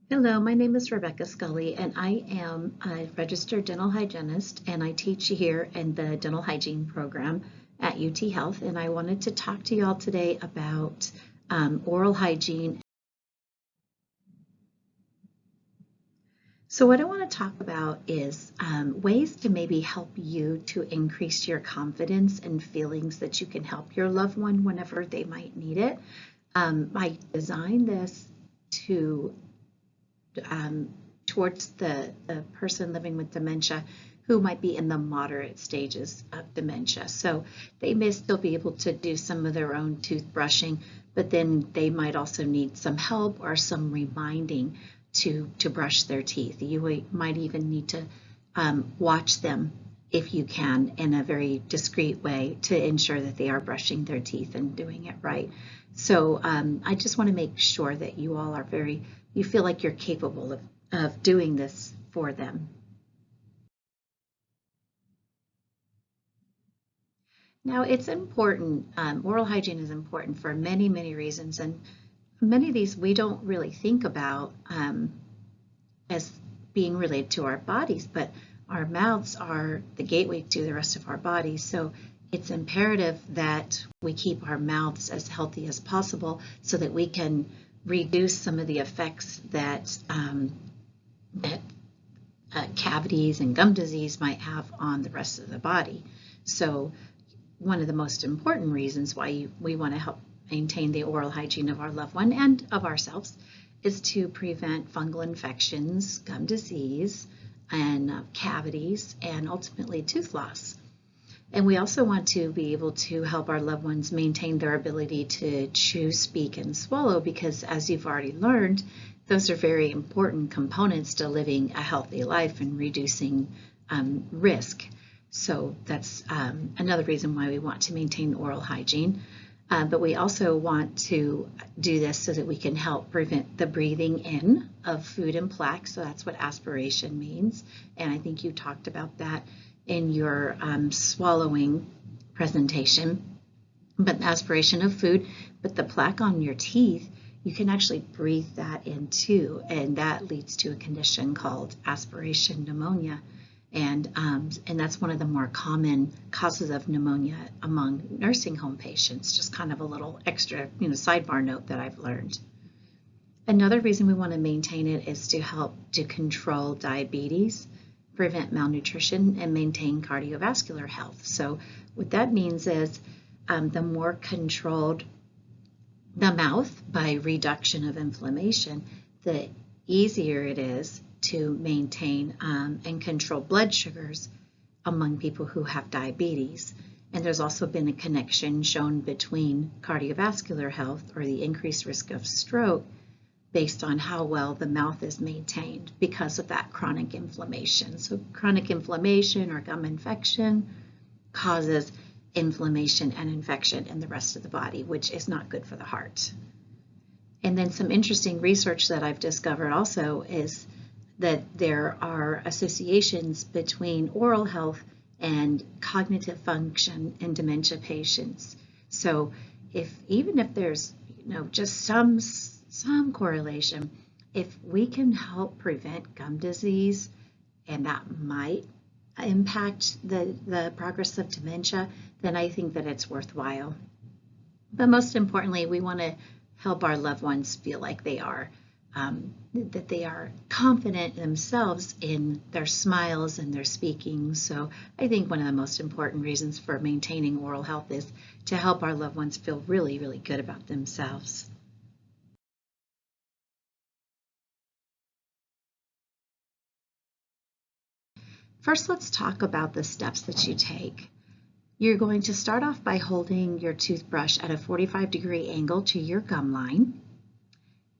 Hello, my name is Rebecca Scully, and I am a registered dental hygienist, and I teach here in the dental hygiene program at UT Health. And I wanted to talk to y'all today about oral hygiene. So what I want to talk about is ways to maybe help you to increase your confidence and feelings that you can help your loved one whenever they might need it. I designed this to um, towards the person living with dementia who might be in the moderate stages of dementia. So they may still be able to do some of their own toothbrushing, but then they might also need some help or some reminding to brush their teeth. You might even need to watch them if you can in a very discreet way to ensure that they are brushing their teeth and doing it right. So I just want to make sure that you all are you feel like you're capable of doing this for them. Now, it's important, oral hygiene is important for many, many reasons, and many of these we don't really think about as being related to our bodies, but our mouths are the gateway to the rest of our bodies. So it's imperative that we keep our mouths as healthy as possible so that we can reduce some of the effects that cavities and gum disease might have on the rest of the body. So one of the most important reasons why we want to help maintain the oral hygiene of our loved one and of ourselves is to prevent fungal infections, gum disease, and cavities, and ultimately tooth loss. And we also want to be able to help our loved ones maintain their ability to chew, speak, and swallow because, as you've already learned, those are very important components to living a healthy life and reducing risk. So that's another reason why we want to maintain oral hygiene. But we also want to do this so that we can help prevent the breathing in of food and plaque. So that's what aspiration means. And I think you talked about that in your swallowing presentation. But aspiration of food, but the plaque on your teeth, you can actually breathe that in too. And that leads to a condition called aspiration pneumonia. And that's one of the more common causes of pneumonia among nursing home patients, just kind of a little extra, sidebar note that I've learned. Another reason we want to maintain it is to help to control diabetes, prevent malnutrition, and maintain cardiovascular health. So what that means is the more controlled the mouth by reduction of inflammation, the easier it is to maintain and control blood sugars among people who have diabetes. And there's also been a connection shown between cardiovascular health or the increased risk of stroke based on how well the mouth is maintained because of that chronic inflammation. So chronic inflammation or gum infection causes inflammation and infection in the rest of the body, which is not good for the heart. And then some interesting research that I've discovered also is that there are associations between oral health and cognitive function in dementia patients. So even if there's just some correlation, if we can help prevent gum disease, and that might impact the progress of dementia, then I think that it's worthwhile. But most importantly, we want to help our loved ones feel like that they are confident themselves in their smiles and their speaking. So I think one of the most important reasons for maintaining oral health is to help our loved ones feel really, really good about themselves. First, let's talk about the steps that you take. You're going to start off by holding your toothbrush at a 45-degree angle to your gum line.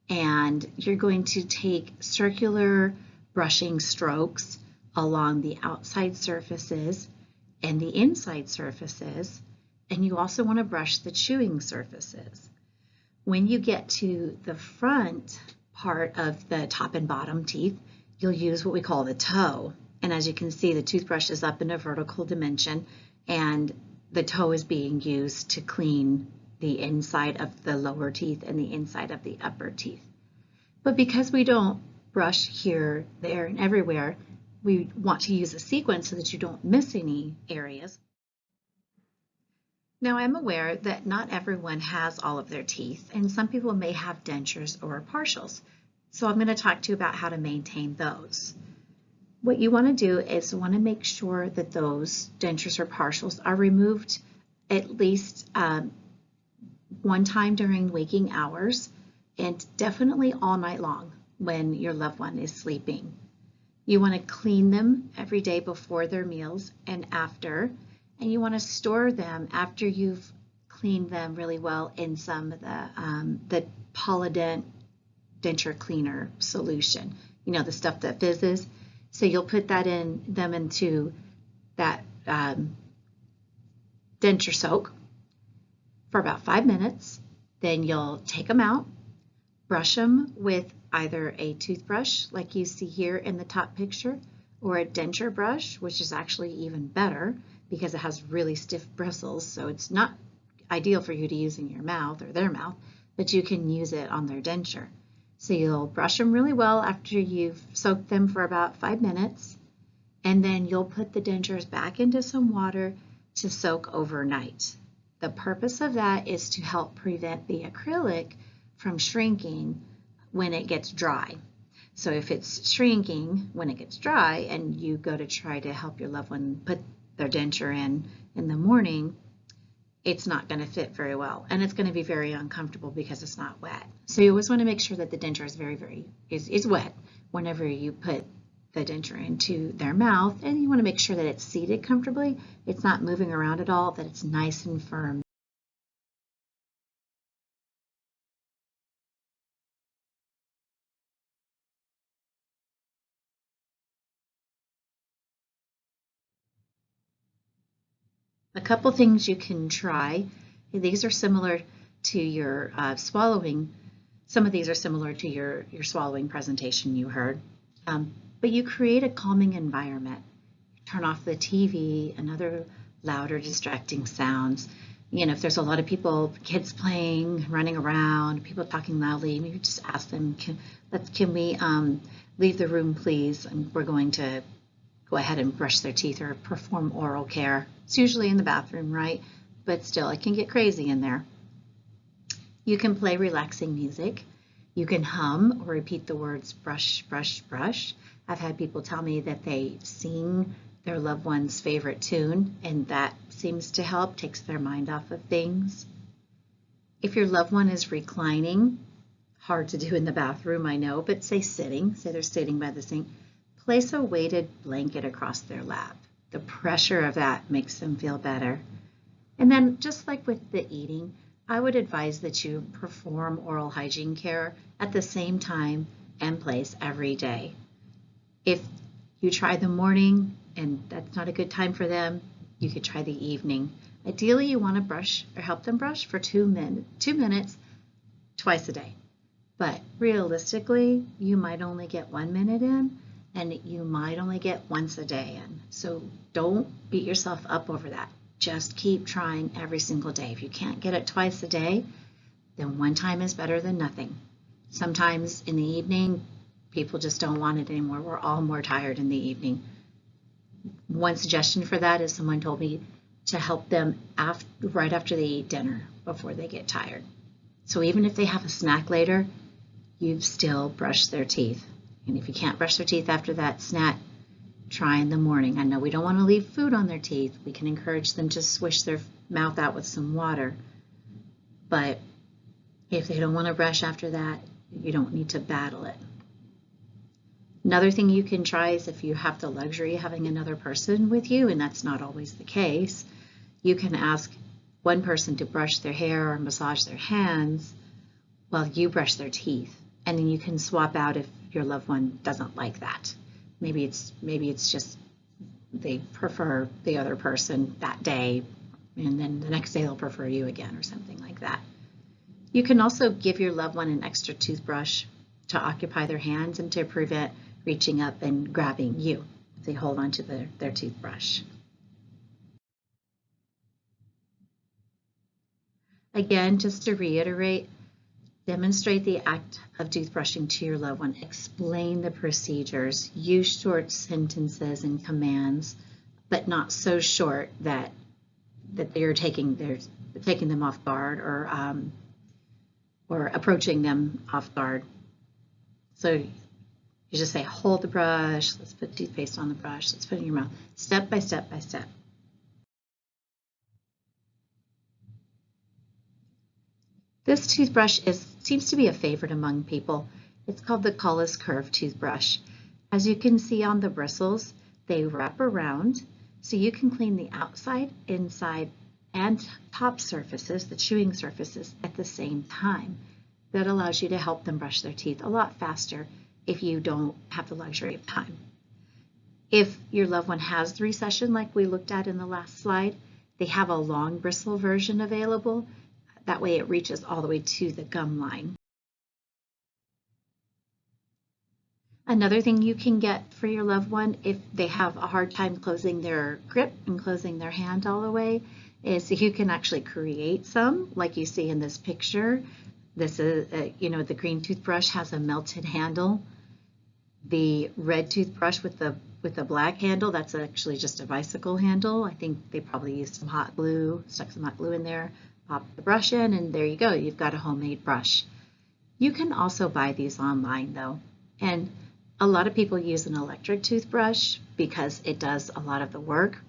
And you're going to take circular brushing strokes along the outside surfaces and the inside surfaces, and you also want to brush the chewing surfaces. When you get to the front part of the top and bottom teeth, you'll use what we call the toe. And as you can see, the toothbrush is up in a vertical dimension, and the toe is being used to clean the inside of the lower teeth and the inside of the upper teeth. But because we don't brush here, there, and everywhere. We want to use a sequence so that you don't miss any areas. Now, I'm aware that not everyone has all of their teeth, and some people may have dentures or partials. So I'm going to talk to you about how to maintain those. What you want to do is you want to make sure that those dentures or partials are removed at least one time during waking hours, and definitely all night long when your loved one is sleeping. You want to clean them every day before their meals and after, and you want to store them after you've cleaned them really well in some of the Polident denture cleaner solution. You know, the stuff that fizzes. So you'll put that into that denture soak for about 5 minutes. Then you'll take them out, brush them with either a toothbrush like you see here in the top picture, or a denture brush, which is actually even better because it has really stiff bristles, so it's not ideal for you to use in your mouth or their mouth, but you can use it on their denture. So you'll brush them really well after you've soaked them for about 5 minutes, and then you'll put the dentures back into some water to soak overnight. The purpose of that is to help prevent the acrylic from shrinking when it gets dry. So if it's shrinking when it gets dry and you go to try to help your loved one put their denture in the morning, it's not going to fit very well, and it's going to be very uncomfortable because it's not wet. So you always want to make sure that the denture is wet whenever you put the denture into their mouth, and you want to make sure that it's seated comfortably, it's not moving around at all, that it's nice and firm. A couple things you can try. These are similar to your swallowing. Some of these are similar to your swallowing presentation you heard. But you create a calming environment. Turn off the TV and other louder, distracting sounds. You know, if there's a lot of people, kids playing, running around, people talking loudly, maybe just ask them, can we leave the room, please? And we're going to go ahead and brush their teeth or perform oral care. It's usually in the bathroom, right? But still, it can get crazy in there. You can play relaxing music. You can hum or repeat the words brush, brush, brush. I've had people tell me that they sing their loved one's favorite tune, and that seems to help, takes their mind off of things. If your loved one is reclining, hard to do in the bathroom, I know, but say they're sitting by the sink, place a weighted blanket across their lap. The pressure of that makes them feel better. And then just like with the eating, I would advise that you perform oral hygiene care at the same time and place every day. If you try the morning and that's not a good time for them, you could try the evening. Ideally, you want to brush or help them brush for 2 minutes twice a day. But realistically, you might only get 1 minute in, and you might only get once a day in. So don't beat yourself up over that. Just keep trying every single day. If you can't get it twice a day, then 1 time is better than nothing. Sometimes in the evening, people just don't want it anymore. We're all more tired in the evening. One suggestion for that is someone told me to help them right after they eat dinner before they get tired. So even if they have a snack later, you've still brushed their teeth. And if you can't brush their teeth after that snack, try in the morning. I know we don't want to leave food on their teeth. We can encourage them to swish their mouth out with some water. But if they don't want to brush after that, you don't need to battle it. Another thing you can try is if you have the luxury of having another person with you, and that's not always the case, you can ask one person to brush their hair or massage their hands while you brush their teeth. And then you can swap out if your loved one doesn't like that. Maybe it's just they prefer the other person that day, and then the next day they'll prefer you again or something like that. You can also give your loved one an extra toothbrush to occupy their hands and to prevent reaching up and grabbing you if they hold onto their toothbrush. Again, just to reiterate, Demonstrate the act of toothbrushing to your loved one. Explain the procedures. Use short sentences and commands, but not so short that you're taking them off guard or approaching them off guard. So you just say, hold the brush, let's put toothpaste on the brush, let's put it in your mouth, step by step by step. This toothbrush seems to be a favorite among people. It's called the Collis Curve toothbrush. As you can see on the bristles, they wrap around, so you can clean the outside, inside, and top surfaces, the chewing surfaces, at the same time. That allows you to help them brush their teeth a lot faster if you don't have the luxury of time. If your loved one has recession, like we looked at in the last slide, they have a long bristle version available. That way it reaches all the way to the gum line. Another thing you can get for your loved one if they have a hard time closing their grip and closing their hand all the way is you can actually create some, like you see in this picture. This is, the green toothbrush has a melted handle. The red toothbrush with the black handle, that's actually just a bicycle handle. I think they probably used some hot glue, stuck some hot glue in there, pop the brush in, and there you go. You've got a homemade brush. You can also buy these online though. And a lot of people use an electric toothbrush because it does a lot of the work.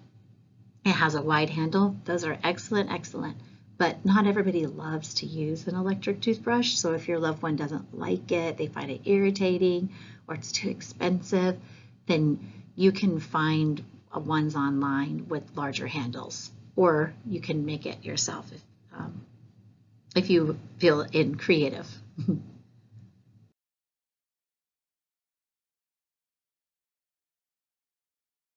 It has a wide handle. Those are excellent, excellent. But not everybody loves to use an electric toothbrush. So if your loved one doesn't like it, they find it irritating, or it's too expensive, then you can find ones online with larger handles, or you can make it yourself if you feel creative.